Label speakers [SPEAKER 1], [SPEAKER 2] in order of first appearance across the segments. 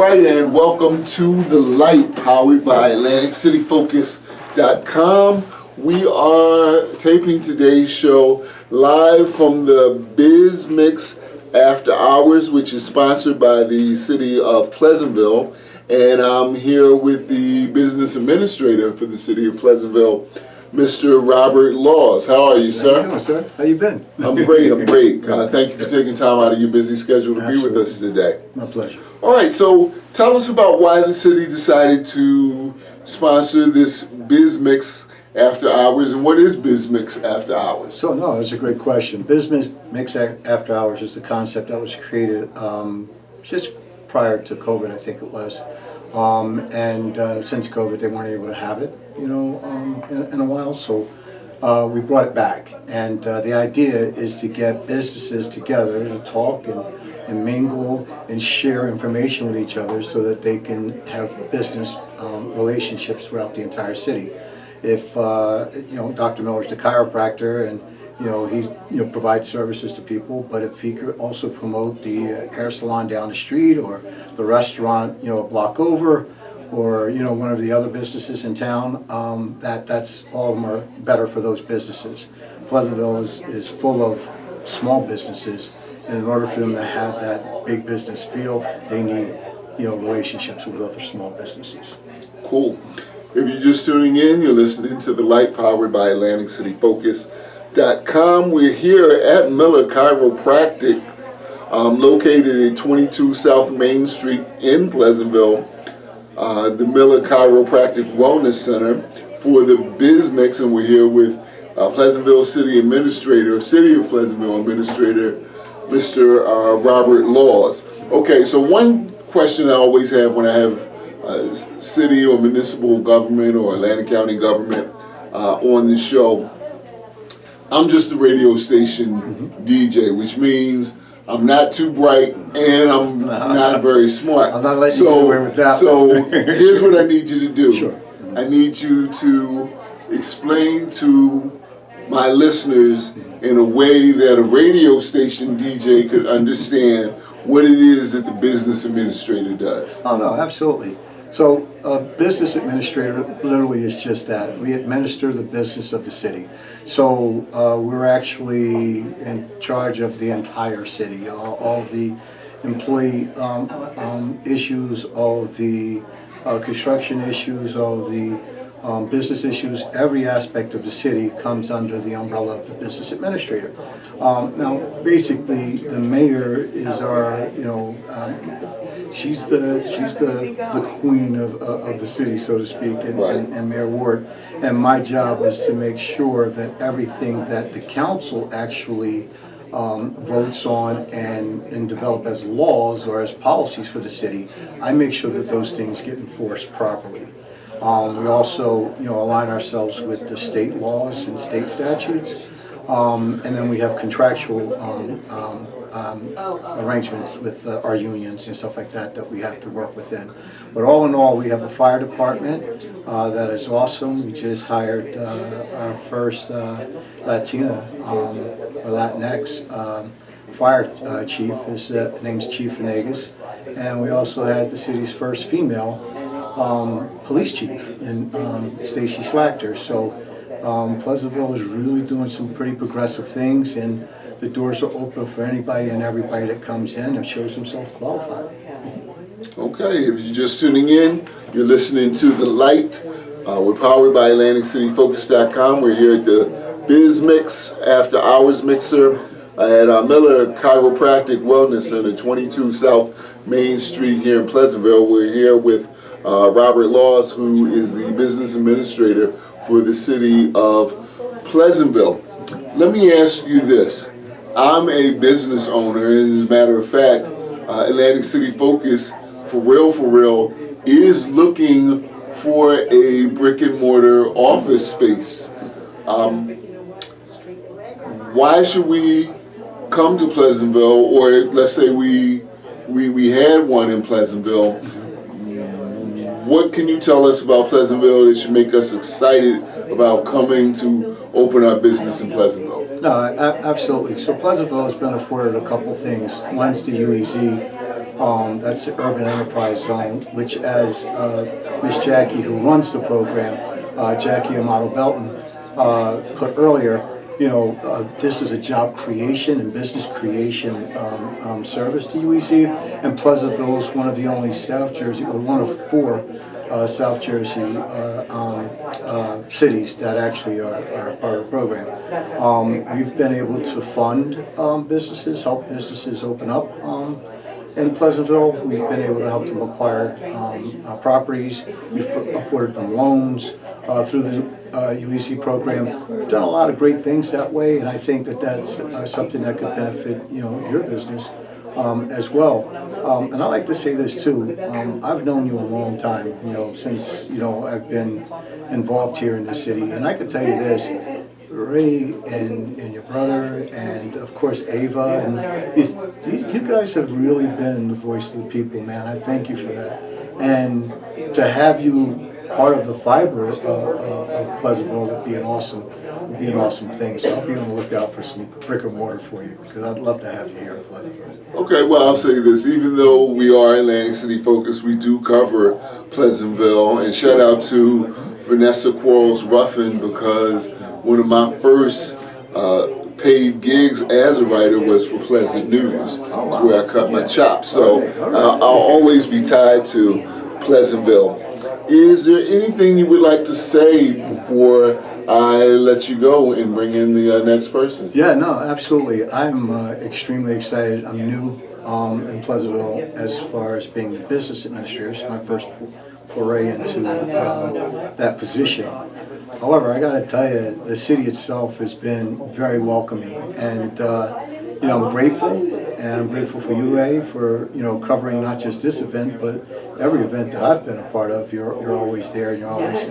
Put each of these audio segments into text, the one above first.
[SPEAKER 1] right, and welcome to The Light, powered by AtlanticCityFocus.com. We are taping today's show live from the Biz Mix After Hours, which is sponsored by the city of Pleasantville. And I'm here with the business administrator for the city of Pleasantville, Mr. Robert Laws. How are you, sir?
[SPEAKER 2] How you doing, sir? How you been?
[SPEAKER 1] I'm great. Thank you for taking time out of your busy schedule to be with us today.
[SPEAKER 2] My pleasure.
[SPEAKER 1] All right, so tell us about why the city decided to sponsor this Biz Mix After Hours, and what is Biz Mix After Hours?
[SPEAKER 2] So, no, that's a great question. Business Mix After Hours is the concept that was created just prior to COVID, I think it was. Since COVID, they weren't able to have it, in a while, so we brought it back. And the idea is to get businesses together to talk and mingle and share information with each other so that they can have business relationships throughout the entire city. If Dr. Miller's the chiropractor, and he's provides services to people, but if he could also promote the hair salon down the street, or the restaurant a block over, or one of the other businesses in town, that's all of them are better for those businesses. Pleasantville is full of small businesses, and in order for them to have that big business feel, they need relationships with other small businesses.
[SPEAKER 1] Cool. If you're just tuning in, you're listening to The Light, powered by AtlanticCityFocus.com. We're here at Miller Chiropractic, located at 22 South Main Street in Pleasantville, the Miller Chiropractic Wellness Center for the Biz Mix, and we're here with Pleasantville City of Pleasantville Administrator, Mr. Robert Laws. Okay, so one question I always have when I have city or municipal government or Atlantic County government on the show, I'm just a radio station DJ, which means I'm not too bright and I'm not very smart.
[SPEAKER 2] I'm not letting you get away with that.
[SPEAKER 1] So here's what I need you to do.
[SPEAKER 2] Sure.
[SPEAKER 1] I need you to explain to my listeners in a way that a radio station DJ could understand what it is that the business administrator does.
[SPEAKER 2] Oh, no, absolutely. So a business administrator literally is just that. We administer the business of the city. So we're actually in charge of the entire city, all the employee issues, all the construction issues, all the business issues. Every aspect of the city comes under the umbrella of the business administrator. Now, basically, the mayor is our, she's the queen of the city, so to speak, and Mayor Ward. And my job is to make sure that everything that the council actually votes on and develop as laws or as policies for the city, I make sure that those things get enforced properly. We also, align ourselves with the state laws and state statutes, and then we have contractual arrangements with our unions and stuff like that we have to work within. But all in all, we have a fire department that is awesome. We just hired our first Latina or Latinx fire chief. His name's Chief Venegas, and we also had the city's first female police chief, and Stacy Slachter. So Pleasantville is really doing some pretty progressive things, and the doors are open for anybody and everybody that comes in and shows themselves qualified.
[SPEAKER 1] Okay, if you're just tuning in, you're listening to The Light. We're powered by AtlanticCityFocus.com. We're here at the Biz Mix After Hours Mixer at Miller Chiropractic Wellness Center, 22 South Main Street here in Pleasantville. We're here with Robert Laws, who is the business administrator for the city of Pleasantville. Let me ask you this. I'm a business owner, and as a matter of fact, Atlantic City Focus, for real, is looking for a brick and mortar office space. Why should we come to Pleasantville, or let's say we had one in Pleasantville? What can you tell us about Pleasantville that should make us excited about coming to open our business in Pleasantville?
[SPEAKER 2] No, absolutely. So Pleasantville has been afforded a couple things. One's the UEZ, That's the Urban Enterprise Zone, which as Miss Jackie, who runs the program, Jackie Amato Belton, put earlier, this is a job creation and business creation service to UEC, and Pleasantville is one of the only South Jersey, or one of four South Jersey cities that actually are part of the program. We've been able to fund businesses, help businesses open up in Pleasantville. We've been able to help them acquire properties. We've afforded them loans through the UEC program. We've done a lot of great things that way, and I think that that's something that could benefit your business as well. And I like to say this too. I've known you a long time, since I've been involved here in the city, and I can tell you this. Ray and your brother, and of course Ava, and you guys have really been the voice of the people, man. I thank you for that. And to have you part of the fiber of Pleasantville would be an awesome thing. So I'll be on the lookout for some brick and mortar for you, because I'd love to have you here in Pleasantville.
[SPEAKER 1] Okay, well, I'll say this. Even though we are Atlantic City focused, we do cover Pleasantville. And shout out to Vanessa Quarles Ruffin, because one of my first paid gigs as a writer was for Pleasant News. That's where I cut my chops. So I'll always be tied to Pleasantville. Is there anything you would like to say before I let you go and bring in the next person?
[SPEAKER 2] Yeah, no, absolutely. I'm extremely excited. I'm new in Pleasantville as far as being the business administrator. It's my first foray into that position. However, I got to tell you, the city itself has been very welcoming, and I'm grateful, and I'm grateful for you, Ray, for covering not just this event, but every event that I've been a part of. You're always there, and you're always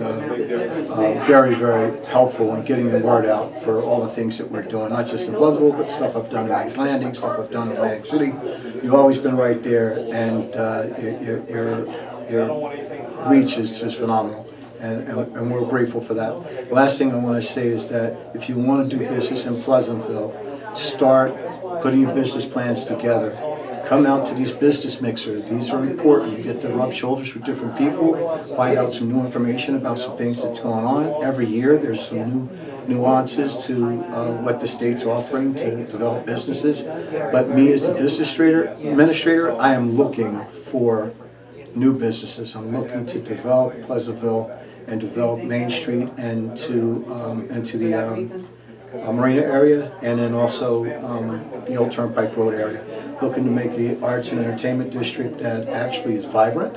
[SPEAKER 2] very, very helpful in getting the word out for all the things that we're doing, not just in Pleasantville, but stuff I've done in Mays Landing, stuff I've done in Atlantic City. You've always been right there, and your reach is just phenomenal. And we're grateful for that. The last thing I want to say is that if you want to do business in Pleasantville, start putting your business plans together. Come out to these business mixers. These are important. You get to rub shoulders with different people, find out some new information about some things that's going on. Every year there's some new nuances to what the state's offering to develop businesses. But me as the business administrator, I am looking for new businesses. I'm looking to develop Pleasantville and develop Main Street and to the Marina area, and then also the Old Turnpike Road area. Looking to make the arts and entertainment district that actually is vibrant,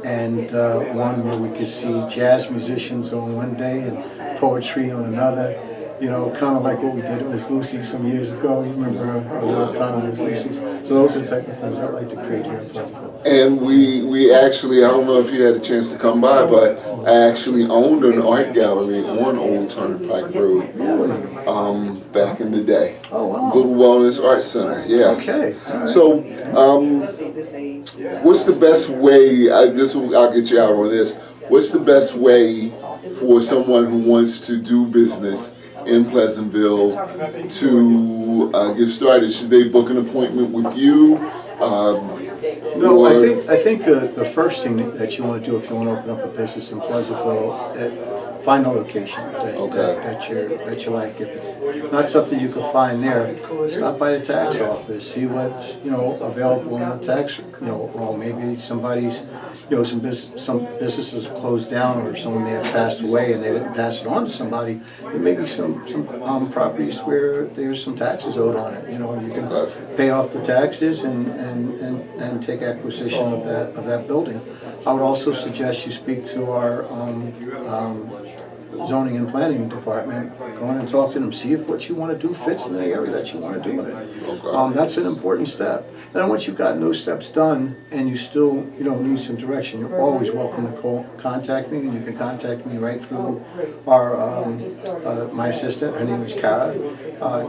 [SPEAKER 2] and one where we could see jazz musicians on one day and poetry on another. Kind of like what we did at Miss Lucy's some years ago. You remember our little time at Miss Lucy's? So those are the type of things I'd like to create here in Pleasantville.
[SPEAKER 1] And we actually, I don't know if you had a chance to come by, but I actually owned an art gallery on Old Turnpike Road back in the day.
[SPEAKER 2] Oh, wow.
[SPEAKER 1] Little Wellness Art Center, yes.
[SPEAKER 2] Okay. All right.
[SPEAKER 1] So, what's the best way, I'll get you out on this, what's the best way for someone who wants to do business in Pleasantville to get started? Should they book an appointment with you?
[SPEAKER 2] No, I think the first thing that you want to do if you want to open up a business in Pleasantville, find a location that you like. If it's not something you can find there, stop by the tax office, see what's available in the tax roll. Maybe somebody's some businesses closed down, or someone may have passed away and they didn't pass it on to somebody. There may be some properties where there's some taxes owed on it. You can pay off the taxes and take acquisition of that building. I would also suggest you speak to our zoning and planning department. Go in and talk to them, see if what you want to do fits in the area that you want to do it. That's an important step. Then once you've gotten those steps done and you still need some direction, you're always welcome to contact me, and you can contact me right through our my assistant. Her name is Kara.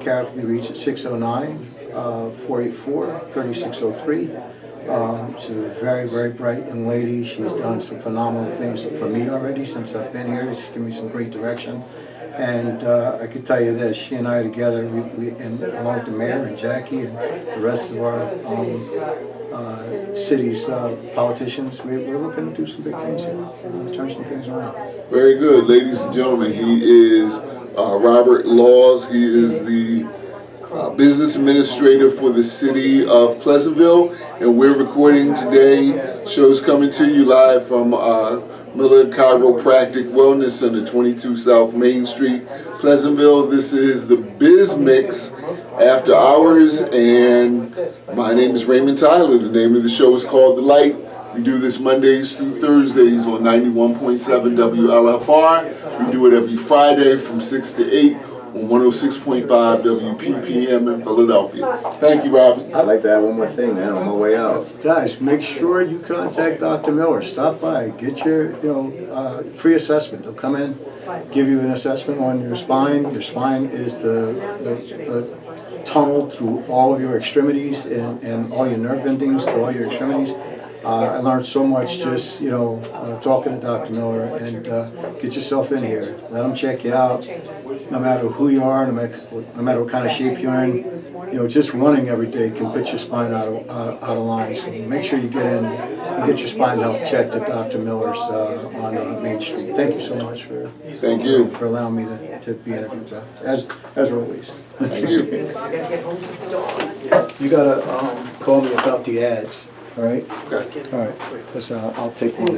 [SPEAKER 2] Kara can be reached at 609-484-3603. She's a very, very bright young lady. She's done some phenomenal things for me already since I've been here. She's given me some great direction. And I can tell you this, she and I together, and along with the mayor and Jackie and the rest of our city's politicians, we're looking to do some big things here. We're going to turn some things around.
[SPEAKER 1] Very good, ladies and gentlemen. He is Robert Laws. He is the business administrator for the city of Pleasantville, and we're recording today. Show's coming to you live from Miller Chiropractic Wellness Center, 22 South Main Street, Pleasantville. This is the Biz Mix After Hours, and my name is Raymond Tyler. The name of the show is called The Light. We do this Mondays through Thursdays on 91.7 WLFR. We do it every Friday from 6 to 8 on 106.5 WPPM in Philadelphia. Thank you, Robbie.
[SPEAKER 3] I'd like to add one more thing, man, on my way out.
[SPEAKER 2] Guys, make sure you contact Dr. Miller. Stop by, get your free assessment. They'll come in, give you an assessment on your spine. Your spine is the tunnel through all of your extremities and all your nerve endings through all your extremities. I learned so much just, talking to Dr. Miller, and get yourself in here. Let him check you out, no matter who you are, no matter what kind of shape you're in. Just running every day can put your spine out of line. So make sure you get in and get your spine health checked at Dr. Miller's on Main Street. Thank you so much for allowing me to be interviewed, as always.
[SPEAKER 1] Thank you.
[SPEAKER 2] You gotta call me about the ads. All right?
[SPEAKER 1] Okay.
[SPEAKER 2] All right. Because I'll take one.